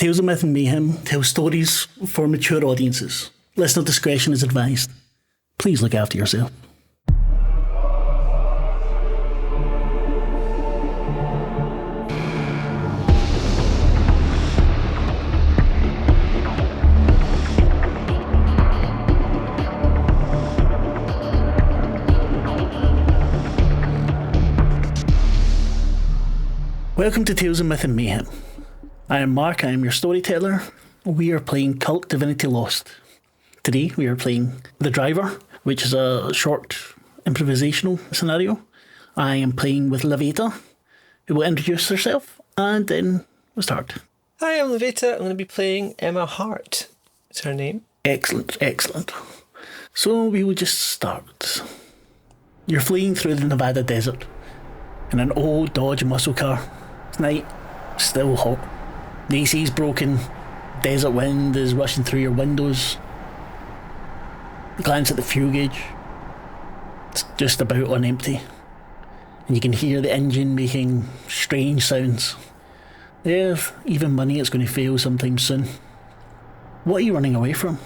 Tales of Myth and Mayhem tell stories for mature audiences. Listener discretion is advised. Please look after yourself. Welcome to Tales of Myth and Mayhem. I am Marc, I am your storyteller. We are playing Kult Divinity Lost. Today we are playing The Driver, which is a short improvisational scenario. I am playing with Levita, who will introduce herself, and then we'll start. Hi, I'm Levita. I'm going to be playing Emma Hart. Is her name? Excellent, excellent. So we will just start. You're fleeing through the Nevada desert in an old Dodge muscle car. It's night, still hot. The AC's broken, desert wind is rushing through your windows. Glance at the fuel gauge. It's just about on empty. And you can hear the engine making strange sounds. If even money is going to fail sometime soon. What are you running away from?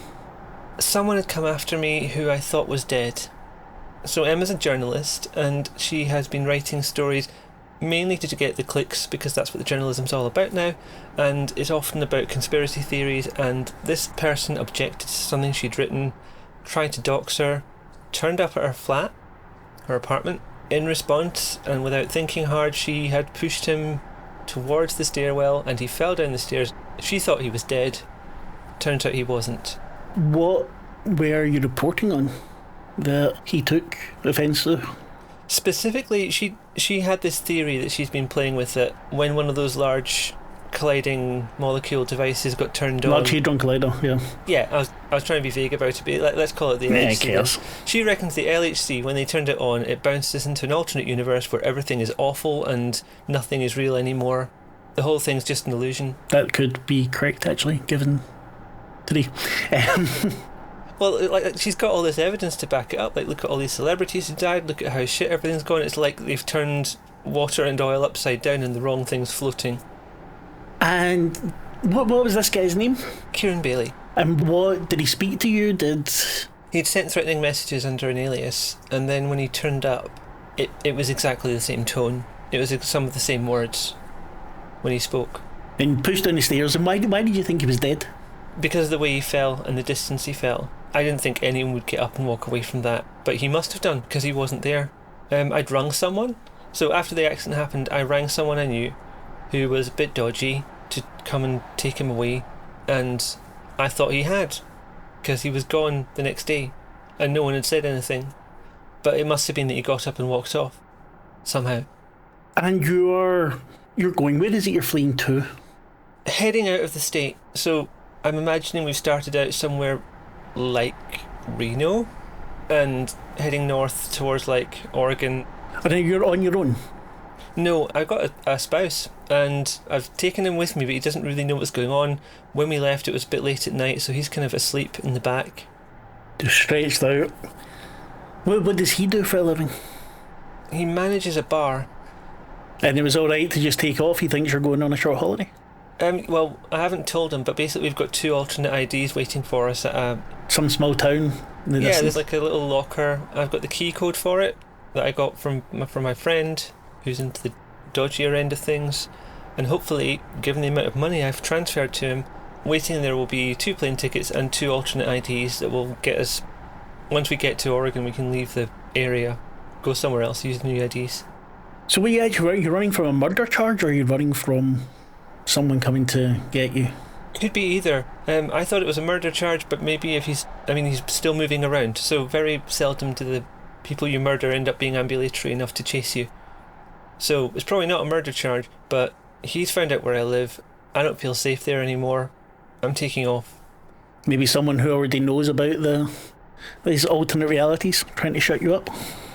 Someone had come after me who I thought was dead. So Emma's a journalist, and she has been writing stories mainly to get the clicks, because that's what the journalism's all about now, and it's often about conspiracy theories, and this person objected to something she'd written, tried to dox her, turned up at her flat, her apartment, in response, and without thinking hard, she had pushed him towards the stairwell, and he fell down the stairs. She thought he was dead. Turns out he wasn't. What were you reporting on that he took offence to? Specifically, she had this theory that she's been playing with, that when one of those large colliding molecule devices got turned on... Large Hadron Collider, yeah. Yeah, I was trying to be vague about it, but let's call it the LHC. Cares. She reckons the LHC, when they turned it on, it bounces into an alternate universe where everything is awful and nothing is real anymore. The whole thing's just an illusion. That could be correct, actually, given today. Well, like, she's got all this evidence to back it up. Like, look at all these celebrities who died, look at how shit everything's gone. It's like they've turned water and oil upside down and the wrong thing's floating. And what was this guy's name? Kieran Bailey. And what, did he speak to you? He'd sent threatening messages under an alias, and then when he turned up, it was exactly the same tone. It was some of the same words when he spoke. And pushed down the stairs, and why did you think he was dead? Because of the way he fell and the distance he fell. I didn't think anyone would get up and walk away from that, but he must have done, because he wasn't there. I'd rung someone. So after the accident happened, I rang someone I knew who was a bit dodgy to come and take him away, and I thought he had, because he was gone the next day and no one had said anything. But it must have been that he got up and walked off somehow. And you're going, where is it you're fleeing to? Heading out of the state. So I'm imagining we've started out somewhere like Reno and heading north towards like Oregon. And then you're on your own? No, I've got a spouse, and I've taken him with me, but he doesn't really know what's going on. When we left, it was a bit late at night, so he's kind of asleep in the back. Just stretched out. What does he do for a living? He manages a bar. And it was alright to just take off? He thinks you're going on a short holiday? Well, I haven't told him, but basically we've got 2 alternate IDs waiting for us at some small town in the distance. There's like a little locker. I've got the key code for it that I got from my friend who's into the dodgier end of things, and hopefully, given the amount of money I've transferred to him, waiting there will be 2 plane tickets and 2 alternate IDs that will get us, once we get to Oregon, we can leave the area, go somewhere else, use the new IDs. So what are you actually, you're running from a murder charge, or are you running from someone coming to get you? Could be either. I thought it was a murder charge, but maybe if he's still moving around, so very seldom do the people you murder end up being ambulatory enough to chase you. So it's probably not a murder charge, but he's found out where I live. I don't feel safe there anymore. I'm taking off. Maybe someone who already knows about these alternate realities trying to shut you up?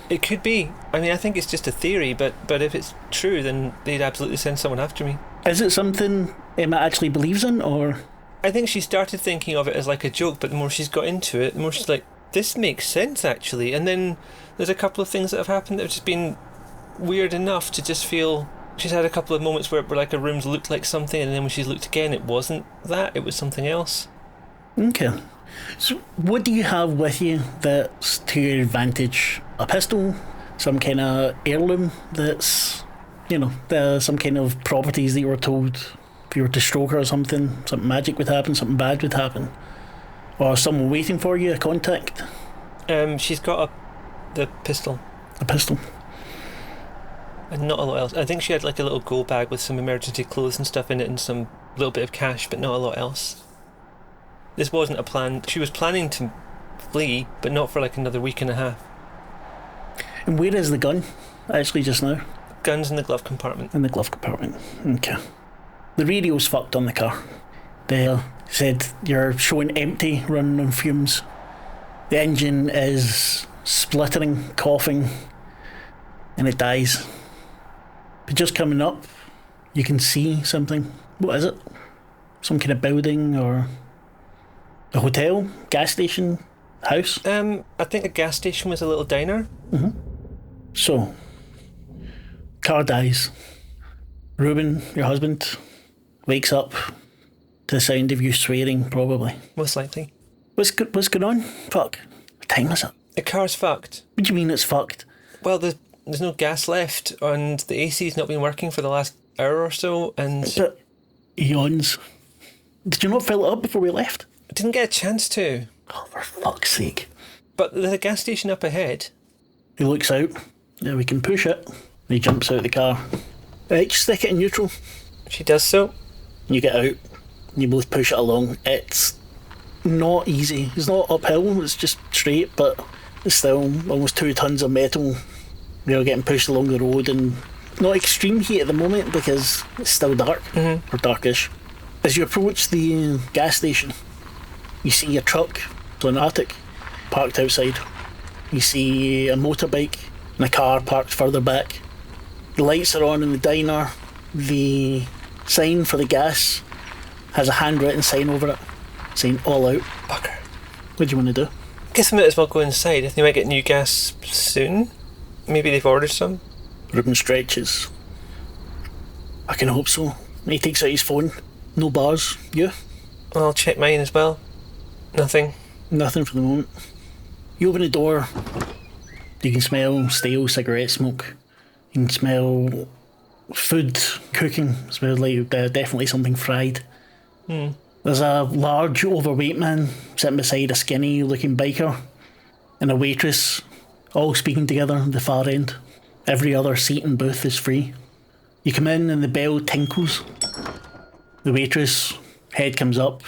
It could be. I think it's just a theory, but if it's true, then they'd absolutely send someone after me. Is it something Emma actually believes in, or...? I think she started thinking of it as like a joke, but the more she's got into it, the more she's like, this makes sense, actually. And then there's a couple of things that have happened that have just been weird enough to just feel She's had a couple of moments where like her rooms looked like something, and then when she's looked again, it wasn't that, it was something else. Okay. So what do you have with you that's to your advantage? A pistol? Some kind of heirloom that's, some kind of properties that you were told if you were to stroke her or something magic would happen, something bad would happen? Or someone waiting for you, a contact? She's got the pistol. A pistol? And not a lot else. I think she had like a little go bag with some emergency clothes and stuff in it and some little bit of cash, but not a lot else. This wasn't a plan. She was planning to flee, but not for like another week and a half. And where is the gun, actually, just now? Gun's in the glove compartment. In the glove compartment. Okay. The radio's fucked on the car. They said you're showing empty, running on fumes. The engine is splittering, coughing, and it dies. But just coming up, you can see something. What is it? Some kind of building or a hotel, gas station, house? I think the gas station was a little diner. Mm-hmm. So, car dies. Ruben, your husband, wakes up to the sound of you swearing, probably. Most likely. What's going on? Fuck. What time is it? The car's fucked. What do you mean it's fucked? Well, there's no gas left, and the AC's not been working for the last hour or so, and... But eons. Did you not fill it up before we left? I didn't get a chance to. Oh, for fuck's sake. But there's a gas station up ahead. He looks out. Yeah, we can push it. He jumps out of the car. Right, stick it in neutral. She does so. You get out. You both push it along. It's not easy. It's not uphill, it's just straight, but it's still almost 2 tons of metal. You're getting pushed along the road, and not extreme heat at the moment because it's still dark, or darkish. As you approach the gas station, you see a truck, so an Arctic, parked outside. You see a motorbike and a car parked further back. The lights are on in the diner. The sign for the gas has a handwritten sign over it saying all out. Bugger. What do you want to do? Guess I might as well go inside. I think they might get new gas soon. Maybe they've ordered some. Ruben stretches. I can hope so. He takes out his phone. No bars. You? I'll check mine as well. Nothing. Nothing for the moment. You open the door. You can smell stale cigarette smoke. You can smell food cooking. It smells like definitely something fried. There's a large overweight man sitting beside a skinny looking biker and a waitress, all speaking together at the far end. Every other seat and booth is free. You come in and the bell tinkles. The waitress, head comes up.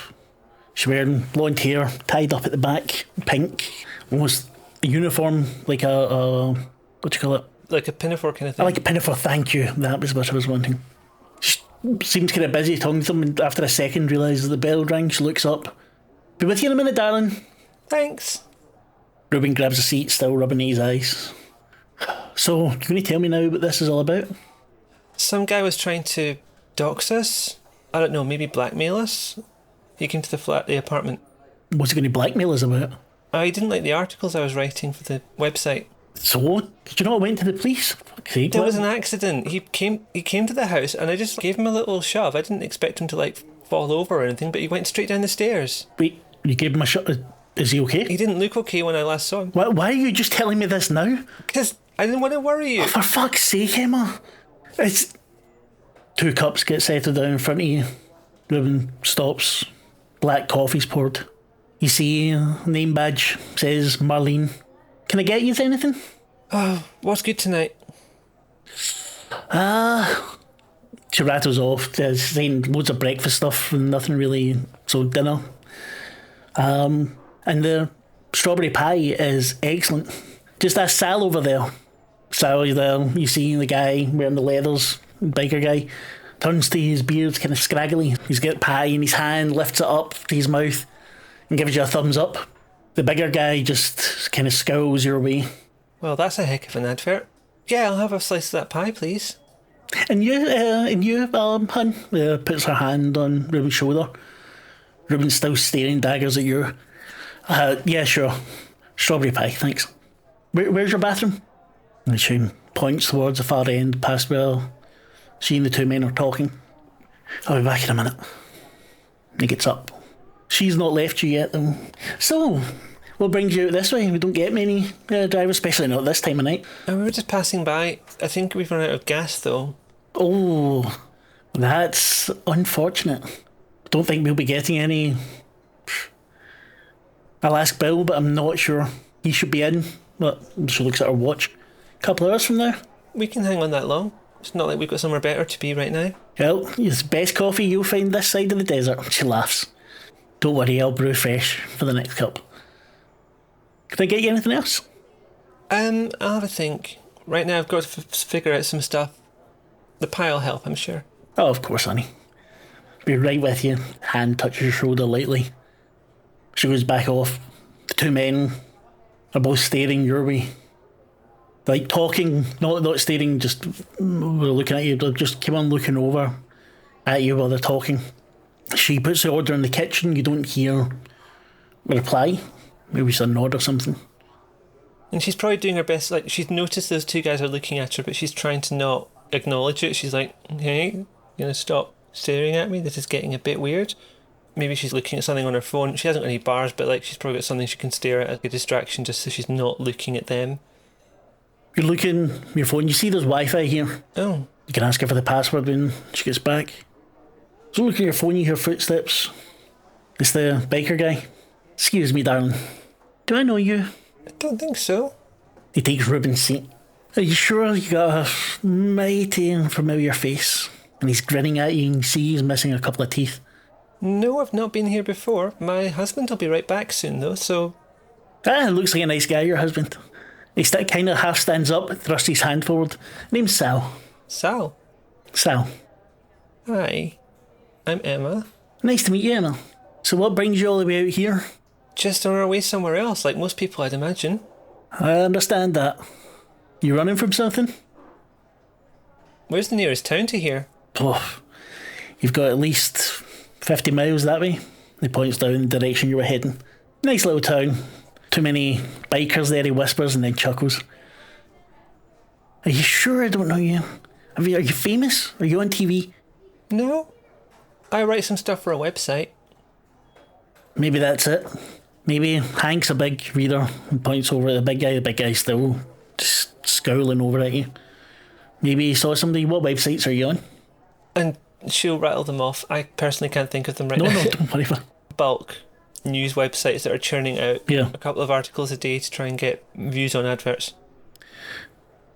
She's wearing blonde hair, tied up at the back, pink, almost a uniform, like a what do you call it? Like a pinafore kind of thing. I like a pinafore, thank you. That was what I was wanting. She seems kind of busy talking to them, and after a second realises the bell rang. She looks up. Be with you in a minute, darling. Thanks. Ruben grabs a seat, still rubbing his eyes. So, can you tell me now what this is all about? Some guy was trying to dox us. I don't know, maybe blackmail us. He came to the apartment. What's he going to blackmail us about? I didn't like the articles I was writing for the website. So, did you not went to the police? Fuck's sake, There was an accident. He came to the house and I just gave him a little shove. I didn't expect him to like fall over or anything, but he went straight down the stairs. Wait, you gave him a shot? Is he okay? He didn't look okay when I last saw him. Why are you just telling me this now? Because I didn't want to worry you. Oh, for fuck's sake, Emma. It's... 2 cups get settled down in front of you. Ruben stops. Black coffee's poured. You see a name badge, says Marlene. Can I get you anything? Oh, what's good tonight? She rattles off, saying loads of breakfast stuff and nothing really, so dinner. And the strawberry pie is excellent. Just that Sal over there. Sal there, you see the guy wearing the leathers, biker guy, turns to his beard, kind of scraggly. He's got pie in his hand, lifts it up to his mouth and gives you a thumbs up. The bigger guy just kind of scowls your way. Well, that's a heck of an advert. Yeah, I'll have a slice of that pie, please. And you, hun, puts her hand on Ruben's shoulder. Ruben's still staring daggers at you. Yeah, sure. Strawberry pie, thanks. Where's your bathroom? And she points towards the far end, past where She and the two men are talking. I'll be back in a minute. He gets up. She's not left you yet, though. So, what brings you out this way? We don't get many drivers, especially not this time of night. And we were just passing by. I think we've run out of gas, though. Oh, that's unfortunate. Don't think we'll be getting any. I'll ask Bill, but I'm not sure. He should be in. But she looks at her watch. A couple of hours from there. We can hang on that long. It's not like we've got somewhere better to be right now. Well, it's the best coffee you'll find this side of the desert. She laughs. Don't worry, I'll brew fresh for the next cup. Can I get you anything else? I'll have a think. Right now I've got to figure out some stuff. The pie'll help, I'm sure. Oh, of course, honey. Be right with you. Hand touches your shoulder lightly. She goes back off. The two men are both staring your way. Like talking, not staring, just we're looking at you. They just keep on looking over at you while they're talking. She puts the order in the kitchen. You don't hear a reply. Maybe it's a nod or something. And she's probably doing her best. Like, she's noticed those two guys are looking at her, but she's trying to not acknowledge it. She's like, hey, you gonna stop staring at me? This is getting a bit weird. Maybe she's looking at something on her phone. She hasn't got any bars, but like she's probably got something she can stare at as a distraction just so she's not looking at them. You're looking at your phone. You see there's Wi-Fi here. Oh. You can ask her for the password when she gets back. So look at your phone, you hear footsteps. It's the biker guy. Excuse me, darling. Do I know you? I don't think so. He takes Ruben's seat. Are you sure you got a mighty familiar face? And he's grinning at you and you see he's missing a couple of teeth. No, I've not been here before. My husband will be right back soon, though, so... Looks like a nice guy, your husband. He kind of half stands up, thrusts his hand forward. Name's Sal. Sal? Sal. Hi. I'm Emma. Nice to meet you, Emma. So what brings you all the way out here? Just on our way somewhere else, like most people, I'd imagine. I understand that. You running from something? Where's the nearest town to here? Oh, you've got at least 50 miles that way. He points down the direction you were heading. Nice little town. Too many bikers there, he whispers and then chuckles. Are you sure I don't know you? Are you famous? Are you on TV? No. I write some stuff for a website. Maybe that's it. Maybe Hank's a big reader and points over at the big guy. The big guy's still just scowling over at you. Maybe he saw somebody. What websites are you on? And she'll rattle them off. I personally can't think of them right now. No, don't worry about it. Bulk news websites that are churning out Yeah. a couple of articles a day to try and get views on adverts.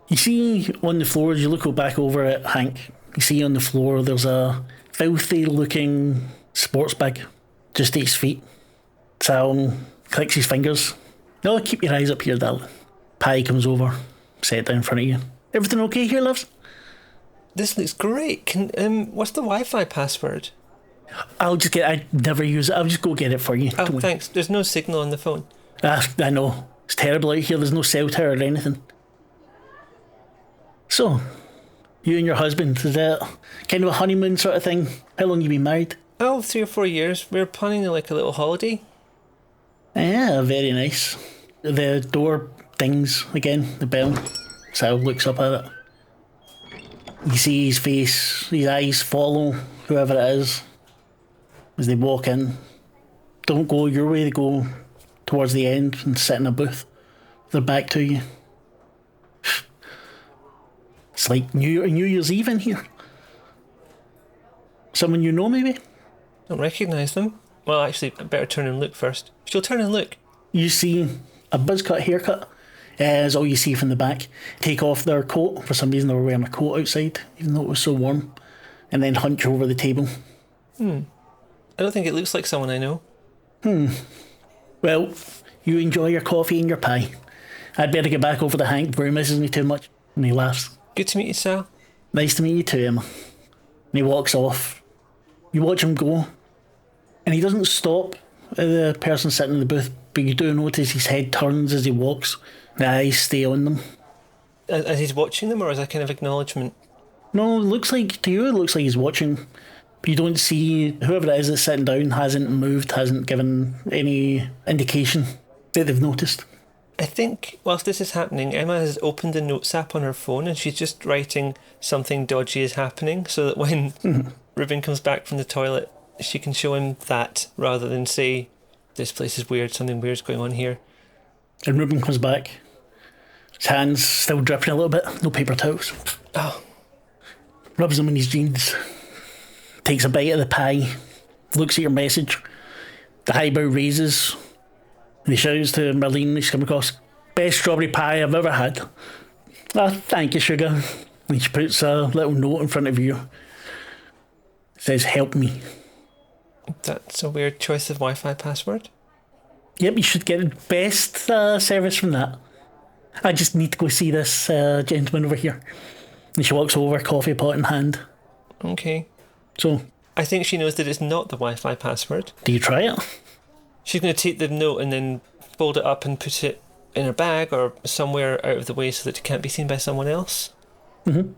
You see on the floor, as you look back over at Hank, you see on the floor there's a filthy looking sports bag just at his feet. Sal clicks his fingers. No, keep your eyes up here, darling. Pie comes over, set down in front of you. Everything okay here, loves? This looks great. Can what's the Wi-Fi password? I never use it. I'll just go get it for you. Oh, thanks. There's no signal on the phone. I know. It's terrible out here. There's no cell tower or anything. So, you and your husband, is that kind of a honeymoon sort of thing? How long you been married? Oh, 3 or 4 years. We're planning like a little holiday. Yeah, very nice. The door dings again, the bell. Sal looks up at it. You see his face, his eyes follow whoever it is as they walk in. Don't go your way, they go towards the end and sit in a booth. They're back to you. It's like New Year's Eve in here. Someone you know, maybe? Don't recognise them. Well, actually, I better turn and look first. She'll turn and look. You see a buzz cut haircut. Is all you see from the back. Take off their coat. For some reason they were wearing a coat outside, even though it was so warm. And then hunch over the table. I don't think it looks like someone I know. Well, you enjoy your coffee and your pie. I'd better get back over to Hank before he misses me too much. And he laughs. Good to meet you, Sal. Nice to meet you too, Emma. And he walks off. You watch him go. And he doesn't stop at the person sitting in the booth, but you do notice his head turns as he walks. The eyes stay on them. As he's watching them, or as a kind of acknowledgement? No, it looks like he's watching. But you don't see whoever it is that's sitting down hasn't moved, hasn't given any indication that they've noticed. I think whilst this is happening, Emma has opened the notes app on her phone and she's just writing something dodgy is happening so that when Ruben comes back from the toilet, she can show him that rather than say, this place is weird, something weird's going on here. And Ruben comes back. His hands still dripping a little bit. No paper towels. Oh. Rubs them in his jeans. Takes a bite of the pie. Looks at your message. The highbrow raises. And he shouts to Marlene, he's come across, best strawberry pie I've ever had. Oh, thank you, sugar. And she puts a little note in front of you. It says, help me. That's a weird choice of Wi-Fi password. Yep, you should get the best service from that. I just need to go see this gentleman over here. And she walks over, coffee pot in hand. Okay. So, I think she knows that it's not the Wi-Fi password. do you try it? She's going to take the note and then fold it up and put it in her bag or somewhere out of the way so that it can't be seen by someone else. Mm-hmm.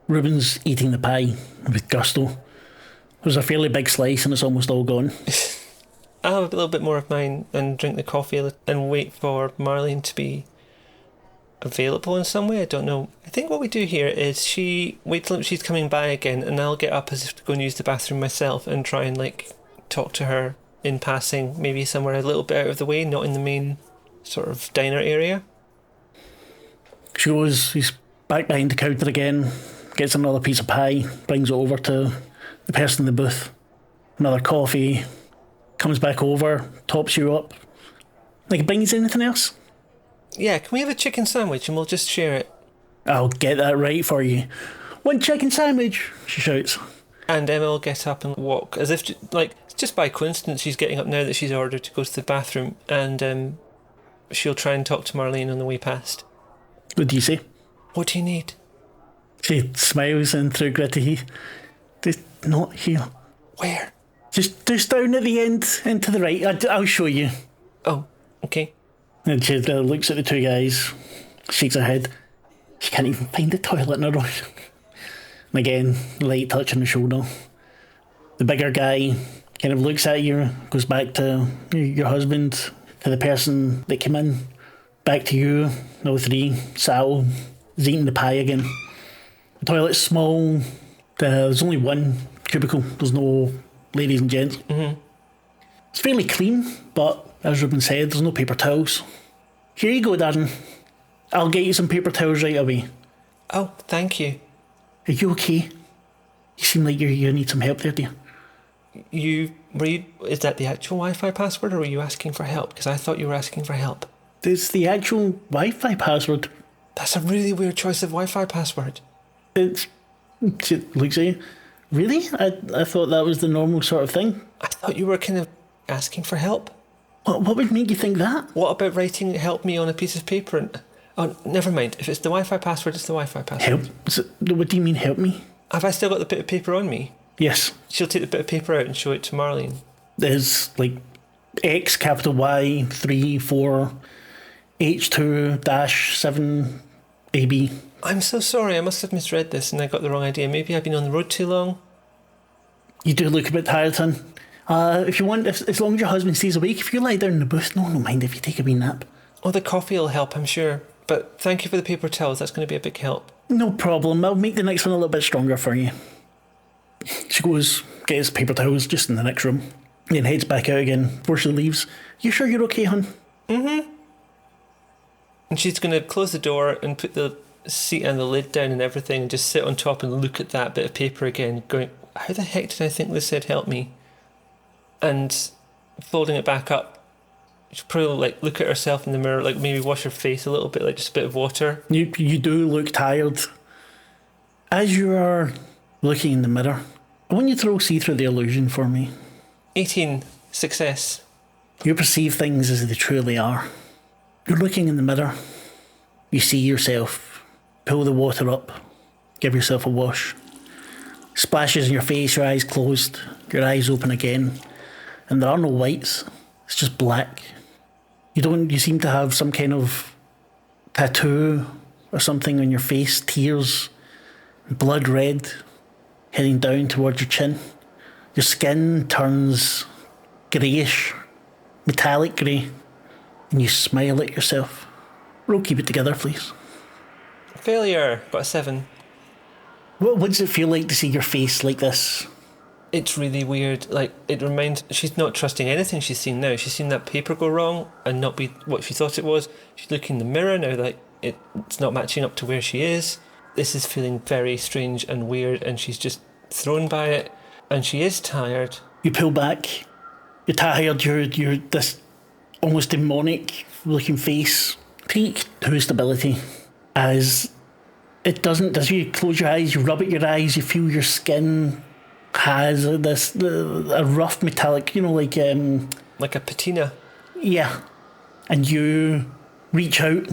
Ruben's eating the pie with gusto. There's a fairly big slice and it's almost all gone. I'll have a little bit more of mine and drink the coffee and wait for Marlene to be available in some way. I don't know. I think what we do here is she wait till she's coming by again and I'll get up as if to go and use the bathroom myself and try and talk to her in passing, maybe somewhere a little bit out of the way, not in the main sort of diner area. She goes, he's back behind the counter again, gets another piece of pie, brings it over to the person in the booth. Another coffee, comes back over, tops you up. Like, brings anything else? Yeah, can we have a chicken sandwich and we'll just share it? I'll get that right for you. One chicken sandwich, she shouts. And Emma will get up and walk as if, just by coincidence, she's getting up now that she's ordered to go to the bathroom, and she'll try and talk to Marlene on the way past. What do you say? What do you need? She smiles and through gritty teeth. Just not here. Where? Just down at the end and to the right. I'll show you. Oh, okay. And she looks at the two guys, shakes her head. She can't even find the toilet in a rush. And again, light touch on the shoulder. The bigger guy kind of looks at you, goes back to your husband, to the person that came in, back to you, no three. Sal is eating the pie again. The toilet's small. There's only one cubicle. There's no ladies and gents. Mm-hmm. It's fairly clean, but as Ruben said, there's no paper towels. Here you go, Darren. I'll get you some paper towels right away. Oh, thank you. Are you okay? You seem like you need some help there, dear. Is that the actual Wi-Fi password, or were you asking for help? Because I thought you were asking for help. It's the actual Wi-Fi password. That's a really weird choice of Wi-Fi password. She looks at you. Really? I thought that was the normal sort of thing. I thought you were kind of asking for help. What would make you think that? What about writing help me on a piece of paper and... Oh, never mind. If it's the Wi-Fi password, it's the Wi-Fi password. Help? What do you mean, help me? Have I still got the bit of paper on me? Yes. She'll take the bit of paper out and show it to Marlene. There's X, capital Y, 3, 4, H2, 7, AB. I'm so sorry. I must have misread this and I got the wrong idea. Maybe I've been on the road too long. You do look a bit tired, son. If you want, as long as your husband stays awake, if you lie down in the booth, no mind if you take a wee nap. Oh, the coffee will help, I'm sure. But thank you for the paper towels. That's going to be a big help. No problem. I'll make the next one a little bit stronger for you. She goes, gets paper towels just in the next room, then heads back out again before she leaves. You sure you're okay, hon? Mm-hmm. And she's going to close the door and put the seat and the lid down and everything and just sit on top and look at that bit of paper again, going, how the heck did I think this said help me? And folding it back up, she'll probably look at herself in the mirror, maybe wash her face a little bit, just a bit of water. You do look tired. As you are looking in the mirror, I want you to see through the illusion for me. 18. Success. You perceive things as they truly are. You're looking in the mirror. You see yourself. Pull the water up. Give yourself a wash. Splashes in your face, your eyes closed, your eyes open again. And there are no whites. It's just black. You seem to have some kind of tattoo or something on your face, tears, blood red, heading down towards your chin. Your skin turns greyish, metallic grey. and you smile at yourself. Roll keep it together, please. Failure. Got a 7. What does it feel like to see your face like this? It's really weird. Like, it reminds... She's not trusting anything she's seen now. She's seen that paper go wrong and not be what she thought it was. She's looking in the mirror now, like, it's not matching up to where she is. This is feeling very strange and weird, and she's just thrown by it. And she is tired. You pull back. You're tired. You're this almost demonic-looking face. Peak to stability as it doesn't... As you close your eyes, you rub at your eyes, you feel your skin... has a rough metallic, like a patina. Yeah. And you reach out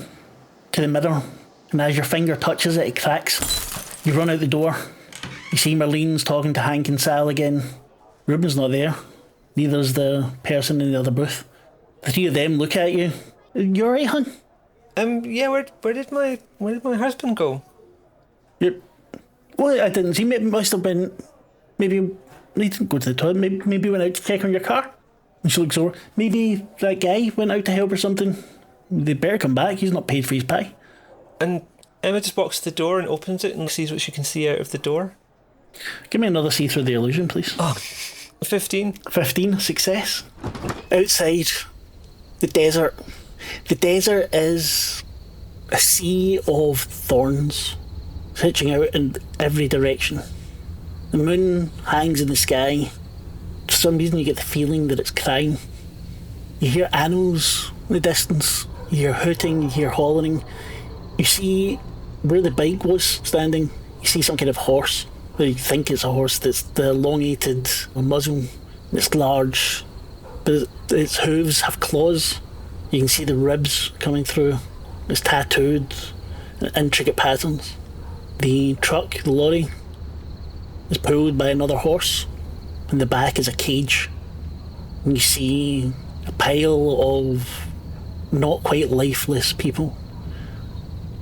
to the mirror, and as your finger touches it, it cracks. You run out the door. You see Marlene's talking to Hank and Sal again. Ruben's not there. Neither is the person in the other booth. The three of them look at you. You alright, hon? Yeah, where did my husband go? Well, I didn't see him. It must have been... Maybe he didn't go to the toilet. Maybe he went out to check on your car. And she looks over. Maybe that guy went out to help or something. They better come back. He's not paid for his pie. And Emma just walks to the door and opens it and sees what she can see out of the door. Give me another see through the illusion, please. Oh, 15. 15, success. Outside, the desert. The desert is a sea of thorns stretching out in every direction. The moon hangs in the sky. For some reason you get the feeling that it's crying. You hear animals in the distance. You hear hooting, you hear hollering. You see where the bike was standing, you see some kind of horse. Well, you think it's a horse. That's the elongated muzzle. It's large, but its hooves have claws. You can see the ribs coming through. It's tattooed in intricate patterns. The truck, the lorry, is pulled by another horse. In the back is a cage. And you see a pile of not quite lifeless people,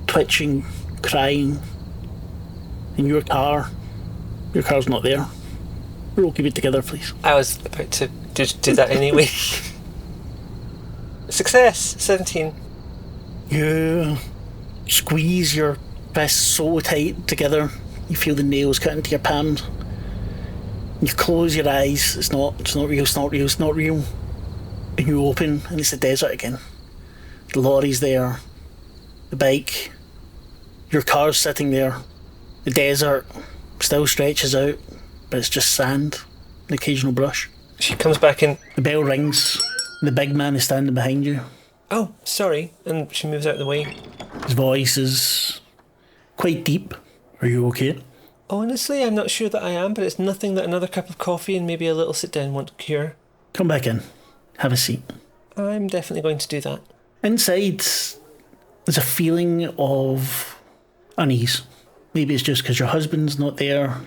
twitching, crying. In your car's not there. We'll all keep it together, please. I was about to do that anyway. Success! 17. You squeeze your fists so tight together, you feel the nails cut into your palms. You close your eyes, it's not real. And you open, and it's the desert again. The lorry's there, the bike, your car's sitting there. The desert still stretches out, but it's just sand, an occasional brush. She comes back in. The bell rings, and the big man is standing behind you. Oh, sorry. And she moves out of the way. His voice is quite deep. Are you okay? Honestly, I'm not sure that I am, but it's nothing that another cup of coffee and maybe a little sit down won't cure. Come back in. Have a seat. I'm definitely going to do that. Inside, there's a feeling of unease. Maybe it's just because your husband's not there.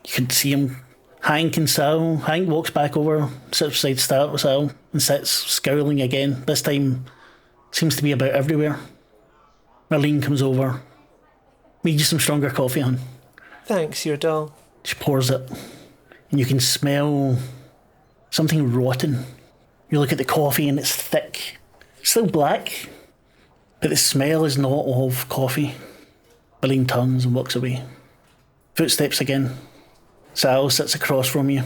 You can see him. Hank and Sal. Hank walks back over, sits beside Sal, and sits scowling again. This time, seems to be about everywhere. Marlene comes over. Made you some stronger coffee, hon. Thanks, you're dull. She pours it, and you can smell something rotten. You look at the coffee, and it's thick. Still black, but the smell is not of coffee. Marlene turns and walks away. Footsteps again. Sal sits across from you.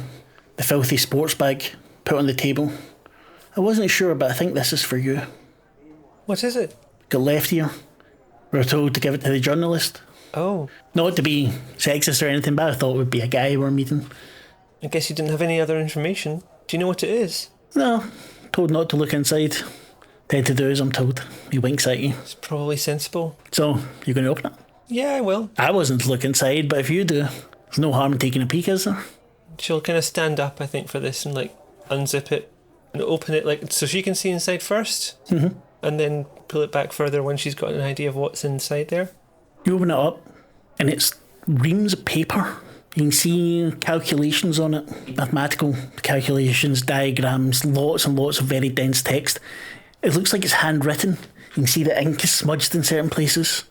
The filthy sports bag put on the table. I wasn't sure, but I think this is for you. What is it? Got left here. We were told to give it to the journalist. Oh. Not to be sexist or anything, but I thought it would be a guy we're meeting. I guess you didn't have any other information. Do you know what it is? No. Told not to look inside. Tend to do as I'm told. He winks at you. It's probably sensible. So, you're going to open it? Yeah, I will. I wasn't to look inside, but if you do, there's no harm in taking a peek, is there? She'll kind of stand up, I think, for this and unzip it and open it so she can see inside first. Mm-hmm. And then pull it back further when she's got an idea of what's inside there. You open it up, and it's reams of paper. You can see calculations on it, mathematical calculations, diagrams, lots and lots of very dense text. It looks like it's handwritten. You can see the ink is smudged in certain places.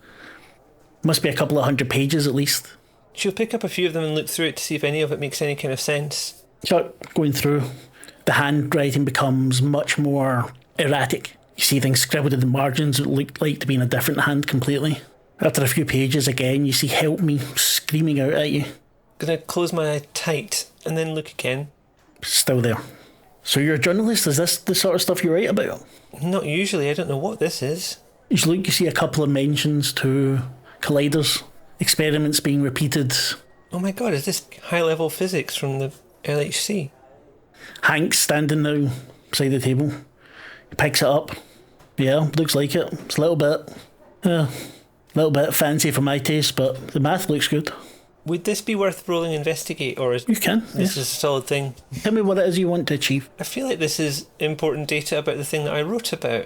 Must be a couple of 100 pages at least. She'll pick up a few of them and look through it to see if any of it makes any kind of sense. Start going through. The handwriting becomes much more erratic. You see things scribbled in the margins that look like to be in a different hand completely. After a few pages again, you see "Help me" screaming out at you. Gonna close my eye tight and then look again. Still there. So you're a journalist? Is this the sort of stuff you write about? Not usually. I don't know what this is. You look, you see a couple of mentions to colliders, experiments being repeated. Oh my god, is this high-level physics from the LHC? Hank's standing now beside the table. He picks it up. Yeah, looks like it. It's a little bit fancy for my taste, but the math looks good. Would this be worth rolling investigate, or is You can, this yes. is a solid thing? Tell me what it is you want to achieve. I feel like this is important data about the thing that I wrote about.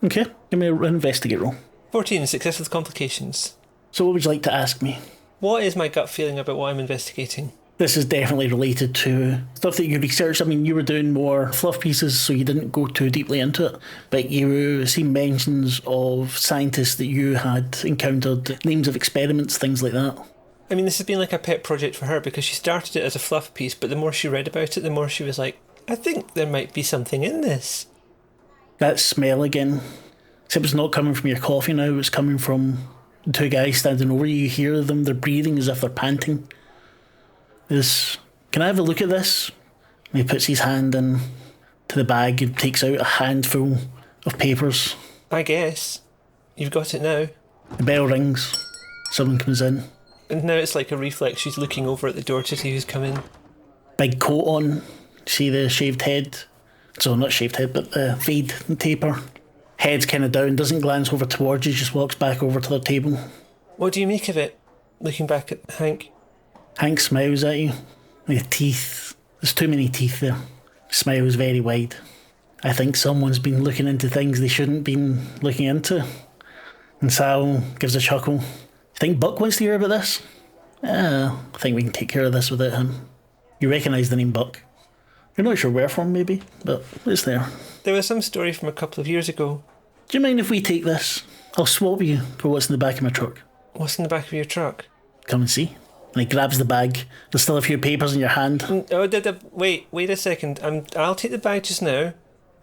Okay, give me an investigate roll. 14, success with complications. So what would you like to ask me? What is my gut feeling about what I'm investigating? This is definitely related to stuff that you researched. I mean, you were doing more fluff pieces, so you didn't go too deeply into it. But you see mentions of scientists that you had encountered, names of experiments, things like that. I mean, this has been like a pet project for her because she started it as a fluff piece, but the more she read about it, the more she was like, I think there might be something in this. That smell again. Except it's not coming from your coffee now, it's coming from the two guys standing over you. You hear them, they're breathing as if they're panting. Can I have a look at this? And he puts his hand in to the bag and takes out a handful of papers. I guess. You've got it now. The bell rings. Someone comes in. And now it's like a reflex. She's looking over at the door to see who's come in. Big coat on. See the shaved head. So not shaved head, but the fade and taper. Head's kind of down, doesn't glance over towards you, just walks back over to the table. What do you make of it? Looking back at Hank. Hank smiles at you. The teeth. There's too many teeth there. Smiles very wide. I think someone's been looking into things they shouldn't been looking into. And Sal gives a chuckle. You think Buck wants to hear about this? I think we can take care of this without him. You recognise the name Buck. You're not sure where from, maybe, but it's there. There was some story from a couple of years ago. Do you mind if we take this? I'll swap you for what's in the back of my truck. What's in the back of your truck? Come and see. And he grabs the bag. There's still a few papers in your hand. Wait a second. I'll take the bag just now.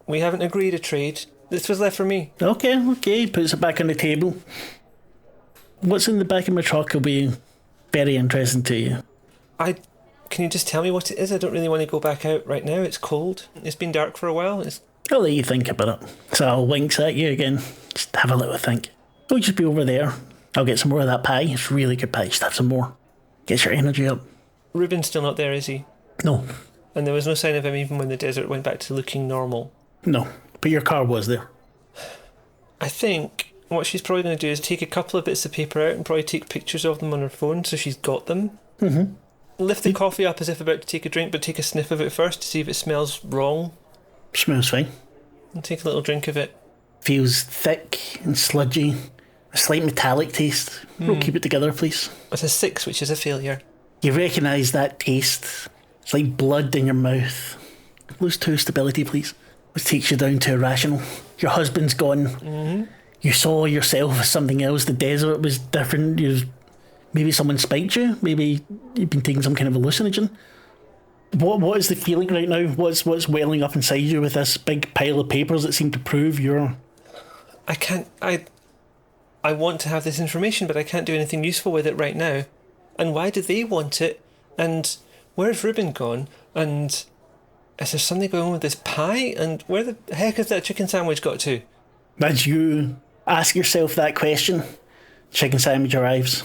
We haven't agreed a trade. This was left for me. Okay. He puts it back on the table. What's in the back of my truck will be very interesting to you. Can you just tell me what it is? I don't really want to go back out right now. It's cold. It's been dark for a while. I'll let you think about it. Sal winks at you again. Just have a little think. We'll just be over there. I'll get some more of that pie. It's really good pie. Just have some more. Gets your energy up. Ruben's still not there, is he? No. And there was no sign of him even when the desert went back to looking normal? No. But your car was there. I think what she's probably going to do is take a couple of bits of paper out and probably take pictures of them on her phone so she's got them. Mm-hmm. Lift the coffee up as if about to take a drink, but take a sniff of it first to see if it smells wrong. Smells fine. And take a little drink of it. Feels thick and sludgy. A slight metallic taste. We'll keep it together, please. It's a 6, which is a failure. You recognise that taste. It's like blood in your mouth. Lose 2 stability, please. Which takes you down to irrational. Your husband's gone. Mm-hmm. You saw yourself as something else. The desert was different. Maybe someone spiked you. Maybe you've been taking some kind of hallucinogen. What is the feeling right now? What's welling up inside you with this big pile of papers that seem to prove you're... I want to have this information, but I can't do anything useful with it right now. And why do they want it? And where's Ruben gone? And is there something going on with this pie? And where the heck has that chicken sandwich got to? As you ask yourself that question, chicken sandwich arrives.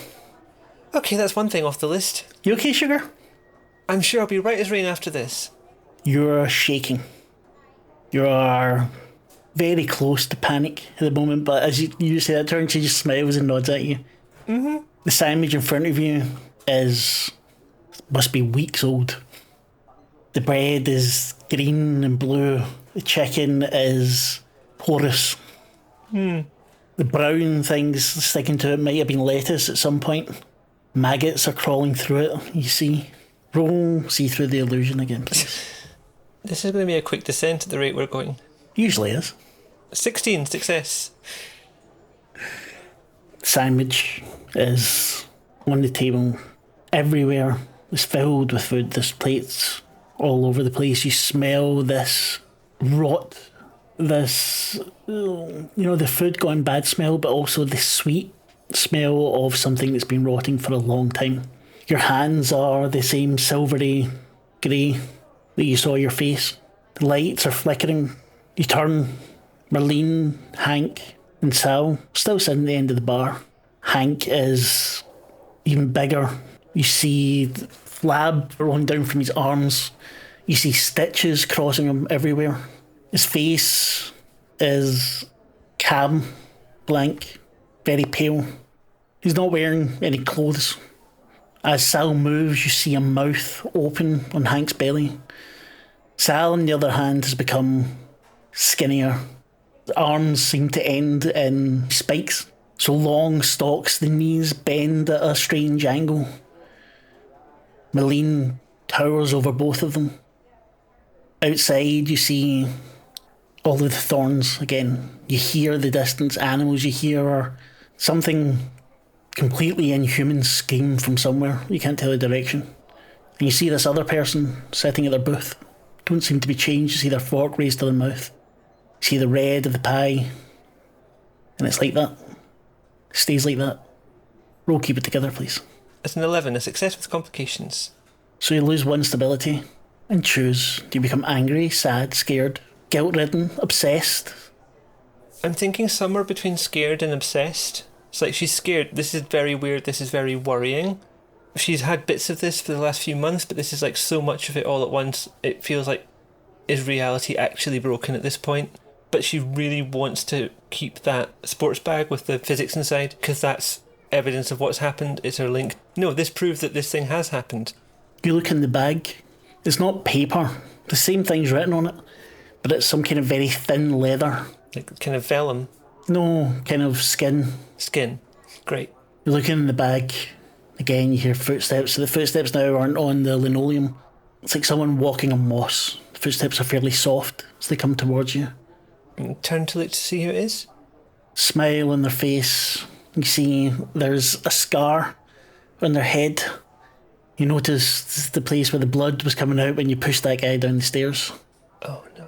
Okay, that's one thing off the list. You okay, sugar? I'm sure I'll be right as rain after this. You're shaking. You are very close to panic at the moment, but as you say that turn, she just smiles and nods at you. Mm-hmm. The sandwich in front of you must be weeks old. The bread is green and blue. The chicken is porous. The brown things sticking to it might have been lettuce at some point. Maggots are crawling through it, you see. See through the illusion again, please. This is going to be a quick descent at the rate we're going. Usually is. 16, success. Sandwich is on the table. Everywhere is filled with food. There's plates all over the place. You smell this rot this, the food gone bad smell, but also the sweet smell of something that's been rotting for a long time. Your hands are the same silvery grey that you saw your face. The lights are flickering. You turn. Marlene, Hank, and Sal still sitting at the end of the bar. Hank is even bigger. You see flab rolling down from his arms. You see stitches crossing him everywhere. His face is calm, blank, very pale. He's not wearing any clothes. As Sal moves, you see a mouth open on Hank's belly. Sal, on the other hand, has become skinnier. The arms seem to end in spikes, so long stalks, the knees bend at a strange angle. Marlene towers over both of them. Outside, you see all of the thorns again. You hear the distant animals, you hear something completely inhuman scream from somewhere. You can't tell the direction. And you see this other person sitting at their booth. Don't seem to be changed. You see their fork raised to their mouth. You see the red of the pie. And it's like that. It stays like that. Roll keep it together, please. It's an 11, a success with complications. So you lose one stability and choose. Do you become angry, sad, scared, guilt-ridden, obsessed? I'm thinking somewhere between scared and obsessed. It's like she's scared. This is very weird. This is very worrying. She's had bits of this for the last few months, but this is like so much of it all at once. It feels like, is reality actually broken at this point? But she really wants to keep that sports bag with the physics inside, because that's evidence of what's happened. It's her link. No, this proves that this thing has happened. You look in the bag. It's not paper. The same thing's written on it, but it's some kind of very thin leather. Like kind of vellum. No, kind of skin. Skin. Great. You look in the bag. Again, you hear footsteps. So the footsteps now aren't on the linoleum. It's like someone walking on moss. The footsteps are fairly soft as they come towards you. Turn to look to see who it is. Smile on their face. You see there's a scar on their head. You notice this is the place where the blood was coming out when you pushed that guy down the stairs. Oh no.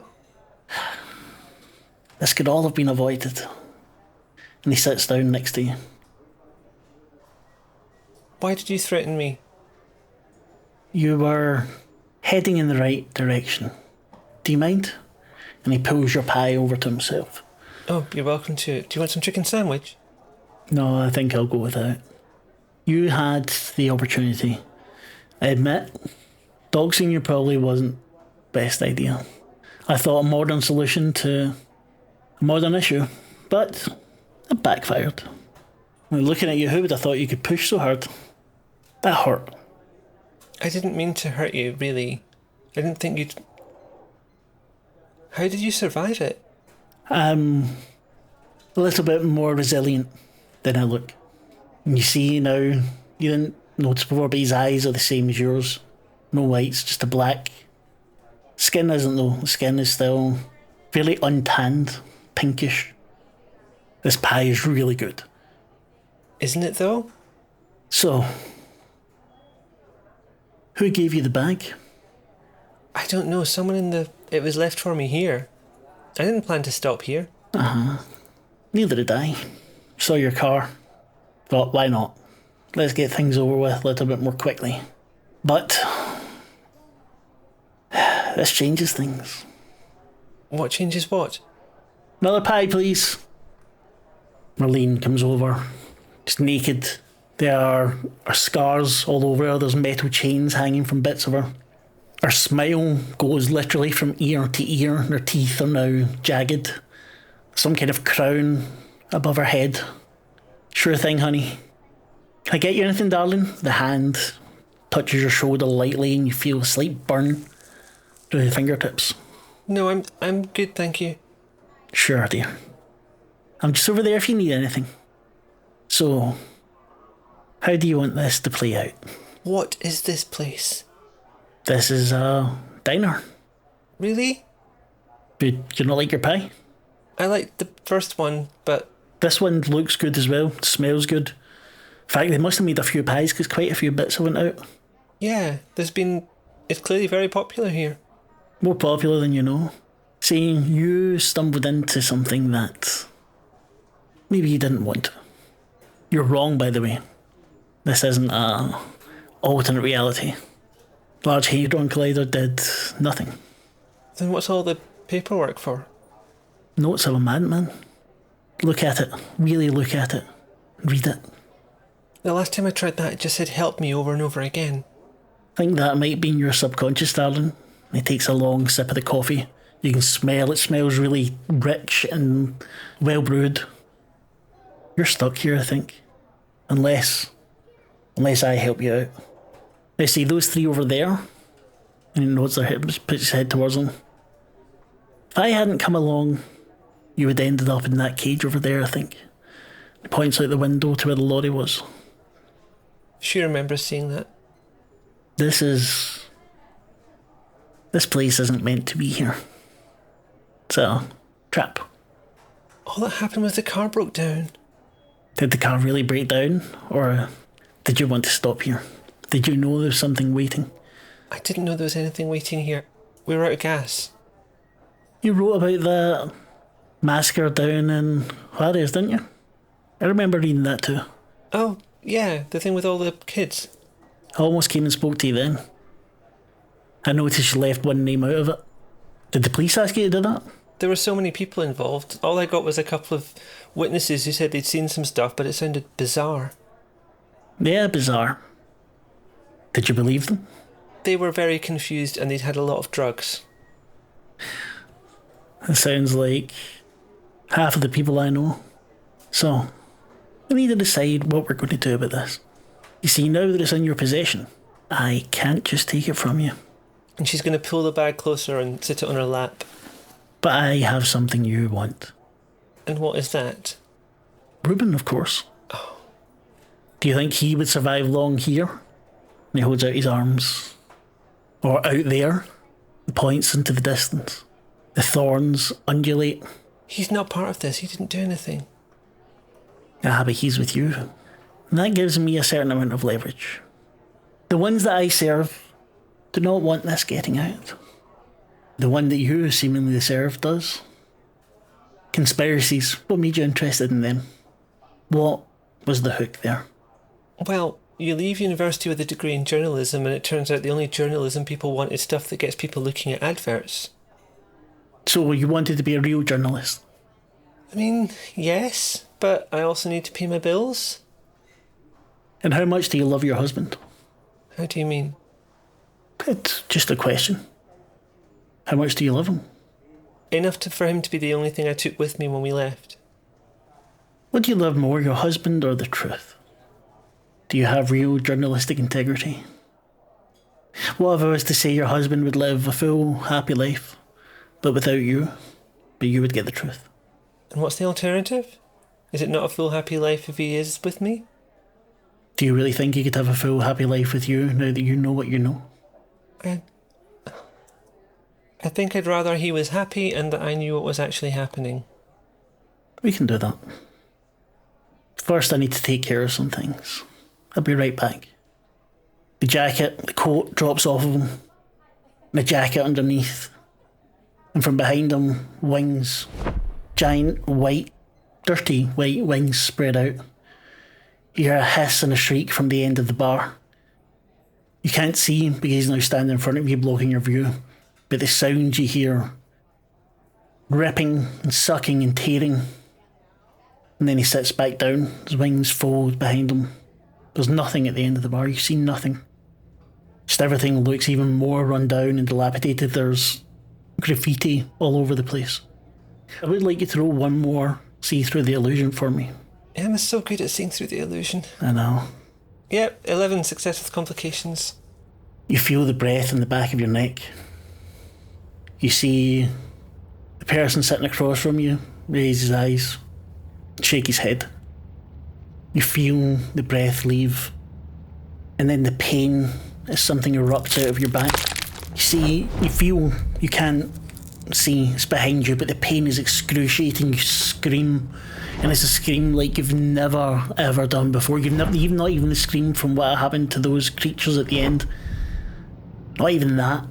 This could all have been avoided. And he sits down next to you. Why did you threaten me? You were heading in the right direction. Do you mind? And he pulls your pie over to himself. Oh, you're welcome to it. Do you want some chicken sandwich? No, I think I'll go without. You had the opportunity. I admit, doxing you probably wasn't best idea. I thought a modern solution to a modern issue, but it backfired. When looking at you, who would have thought you could push so hard? That hurt. I didn't mean to hurt you, really. I didn't think you'd... How did you survive it? A little bit more resilient than I look. And you see now, you didn't notice before, but his eyes are the same as yours. No whites, just a black. Skin isn't though. The skin is still fairly untanned, pinkish. This pie is really good. Isn't it though? So, who gave you the bag? I don't know. Someone in the... It was left for me here. I didn't plan to stop here. Neither did I. Saw your car. Thought, why not? Let's get things over with a little bit more quickly. But this changes things. What changes what? Another pie, please. Marlene comes over, just naked. There are scars all over her. There's metal chains hanging from bits of her. Her smile goes literally from ear to ear. Her teeth are now jagged. Some kind of crown above her head. Sure thing, honey. Can I get you anything, darling? The hand touches your shoulder lightly and you feel a slight burn through the fingertips. No, I'm good, thank you. Sure, dear. I'm just over there if you need anything. So, how do you want this to play out? What is this place? This is a diner. Really? But you not like your pie? I liked the first one, but... This one looks good as well, smells good. In fact, they must have made a few pies because quite a few bits have went out. Yeah, it's clearly very popular here. More popular than you know. See, you stumbled into something that maybe you didn't want to. You're wrong, by the way. This isn't a alternate reality. Large Hadron Collider did nothing. Then what's all the paperwork for? Notes of a madman. Look at it. Really look at it. Read it. The last time I tried that, it just said help me over and over again. I think that might be in your subconscious, darling. He takes a long sip of the coffee. You can smell it. Smells really rich and well brewed. You're stuck here, I think. Unless I help you out. Now see those three over there? And he nods their head, puts his head towards them. If I hadn't come along, you would have ended up in that cage over there, I think. He points out the window to where the lorry was. She remembers seeing that. This place isn't meant to be here. It's a trap. All that happened was the car broke down. Did the car really break down? Or did you want to stop here? Did you know there was something waiting? I didn't know there was anything waiting here. We were out of gas. You wrote about that massacre down in Juarez, didn't you? I remember reading that too. Oh, yeah, the thing with all the kids. I almost came and spoke to you then. I noticed you left one name out of it. Did the police ask you to do that? There were so many people involved. All I got was a couple of witnesses who said they'd seen some stuff, but it sounded bizarre. Yeah, bizarre. Did you believe them? They were very confused and they'd had a lot of drugs. It sounds like half of the people I know. So, we need to decide what we're going to do about this. You see, now that it's in your possession, I can't just take it from you. And she's going to pull the bag closer and sit it on her lap. But I have something you want. And what is that? Reuben, of course. Oh. Do you think he would survive long here? And he holds out his arms. Or out there. He points into the distance. The thorns undulate. He's not part of this. He didn't do anything. Ah, but he's with you. And that gives me a certain amount of leverage. The ones that I serve do not want this getting out. The one that you seemingly serve does. Conspiracies. What made you interested in them? What was the hook there? Well, you leave university with a degree in journalism and it turns out the only journalism people want is stuff that gets people looking at adverts. So you wanted to be a real journalist? I mean, yes, but I also need to pay my bills. And how much do you love your husband? How do you mean? It's just a question. How much do you love him? Enough for him to be the only thing I took with me when we left. What do you love more, your husband or the truth? Do you have real journalistic integrity? What if I was to say your husband would live a full, happy life, but without you, but you would get the truth? And what's the alternative? Is it not a full, happy life if he is with me? Do you really think you could have a full, happy life with you now that you know what you know? I think I'd rather he was happy and that I knew what was actually happening. We can do that. First, I need to take care of some things. I'll be right back. The jacket, the coat drops off of him. The jacket underneath. And from behind him, wings. Giant, white, dirty white wings spread out. You hear a hiss and a shriek from the end of the bar. You can't see him because he's now standing in front of you, blocking your view. But the sound you hear, ripping and sucking and tearing. And then he sits back down, his wings fold behind him. There's nothing at the end of the bar, you see nothing. Just everything looks even more run down and dilapidated. There's graffiti all over the place. I would like you to roll one more see through the illusion for me. Emma's so good at seeing through the illusion. I know. Yep, 11 success with complications. You feel the breath in the back of your neck. You see the person sitting across from you raise his eyes, shake his head. You feel the breath leave, and then the pain as something erupts out of your back. You feel you can't see, it's behind you, but the pain is excruciating. You scream, and it's a scream like you've never ever done before. You've not even the scream from what happened to those creatures at the end. Not even that.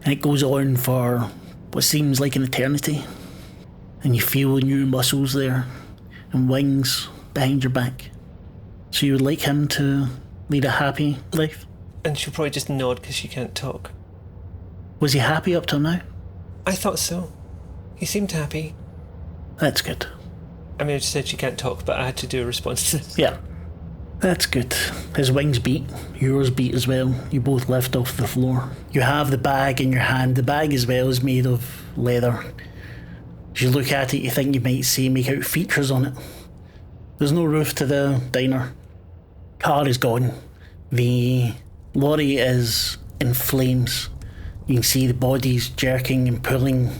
And it goes on for what seems like an eternity, and you feel new muscles there and wings behind your back. So you would like him to lead a happy life? And she'll probably just nod because she can't talk. Was he happy up till now? I thought so. He seemed happy. That's good. I mean, I just said she can't talk, but I had to do a response to this. Yeah. That's good. His wings beat, yours beat as well. You both lift off the floor. You have the bag in your hand. The bag as well is made of leather. As you look at it, you think you might make out features on it. There's no roof to the diner. Car is gone. The lorry is in flames. You can see the bodies jerking and pulling.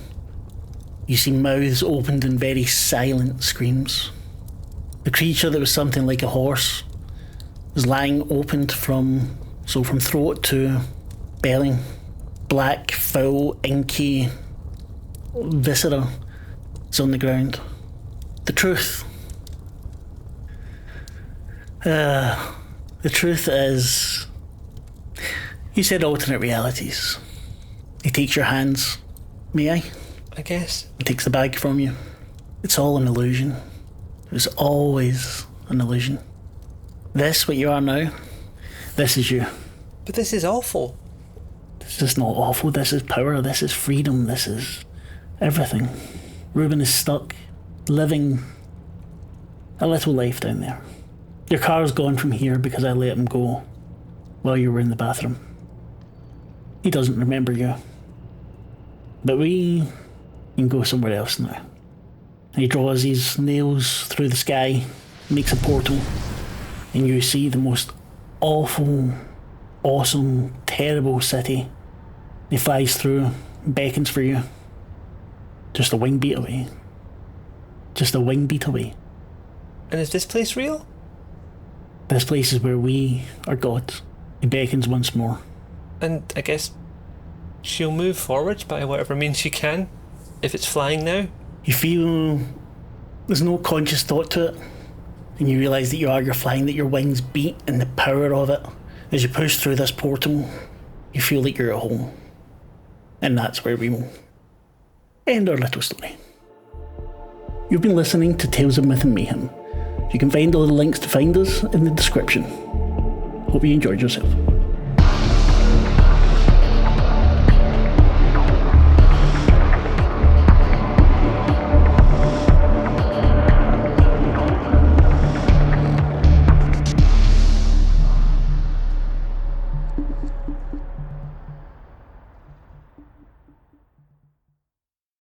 You see mouths opened in very silent screams. The creature that was something like a horse was lying opened from throat to belly. Black, foul, inky viscera is on the ground. The truth. The truth is, you said alternate realities. He takes your hands. May I? I guess. He takes the bag from you. It's all an illusion. It was always an illusion. This, what you are now, this is you. But this is awful. This is not awful. This is power. This is freedom. This is everything. Reuben is stuck, living a little life down there. Your car's gone from here because I let him go while you were in the bathroom. He doesn't remember you. But we can go somewhere else now. He draws his nails through the sky, makes a portal, and you see the most awful, awesome, terrible city. He flies through, beckons for you. Just a wing beat away. Just a wing beat away. And is this place real? This place is where we are gods. He beckons once more. And I guess she'll move forward by whatever means she can, if it's flying now. You feel there's no conscious thought to it, and you realise that you're flying, that your wings beat, and the power of it. As you push through this portal, you feel like you're at home. And that's where we will end our little story. You've been listening to Tales of Myth and Mayhem. You can find all the links to find us in the description. Hope you enjoyed yourself.